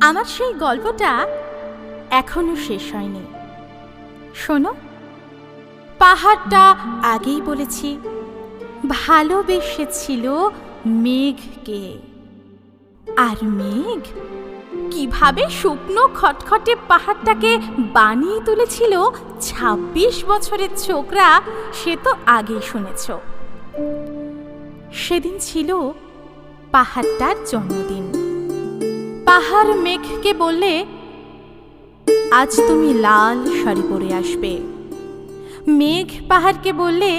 আমার সেই গল্পটা এখনো শেষ হয়নি। শোনো, পাহাড়টা আগেই বলেছি ভালোবেসেছিল মেঘকে, আর মেঘ কিভাবে শুকনো খটখটে পাহাড়টাকে বানিয়ে তুলেছিল ২৬ বছরের ছোকরা, সে তো আগেই শুনেছ। সেদিন ছিল পাহাড়টার জন্মদিন। পাহাড় মেঘকে বললে, আজ তুমি লাল শাড়ি পরে আসবে। মেঘ পাহাড়কে বললে,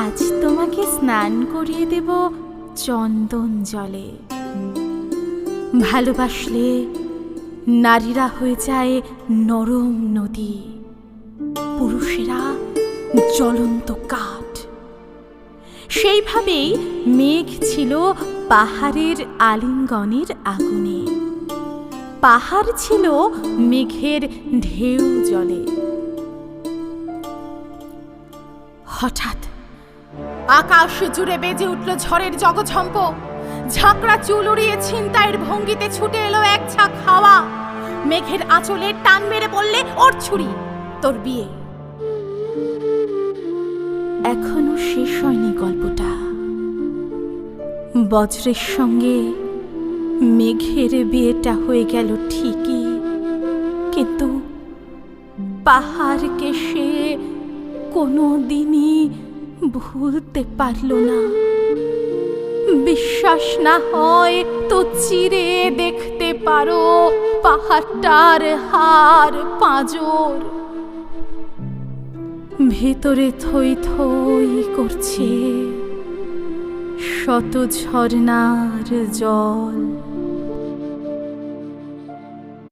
আজ তোমাকে স্নান করিয়ে দেব চন্দন জলে। ভালোবাসলে নারীরা হয়ে যায় নরম নদী, পুরুষেরা জ্বলন্ত কাঠ। সেইভাবেই মেঘ ছিল পাহাড়ের আলিঙ্গনের আগুনে, পাহাড় ছিল মেঘের ঢেউ জলে। হঠাৎ আকাশ জুড়ে বেজে উঠল ঝড়ের জগঝম্প। ঝাঁকড়া চুল উড়িয়ে ছিনতাইয়ের ভঙ্গিতে ছুটে এলো এক ঝাঁক হাওয়া। মেঘের আঁচলে টান মেরে বললে, ওর ছুরি, তোর বিয়ে। এখনো শেষ হয়নি গল্পটা। বজ্রের সঙ্গে মেঘের বিয়েটা হয়ে গেল ঠিকই, কিন্তু পাহাড়কে সে কোনো দিনই ভুলতে পারল না। বিশ্বাস না হয় তো চিরে দেখতে পারো পাহাড়টার হাড় পাঁজর। ভেতরে থই থই করছে শত ঝর্ণার জল।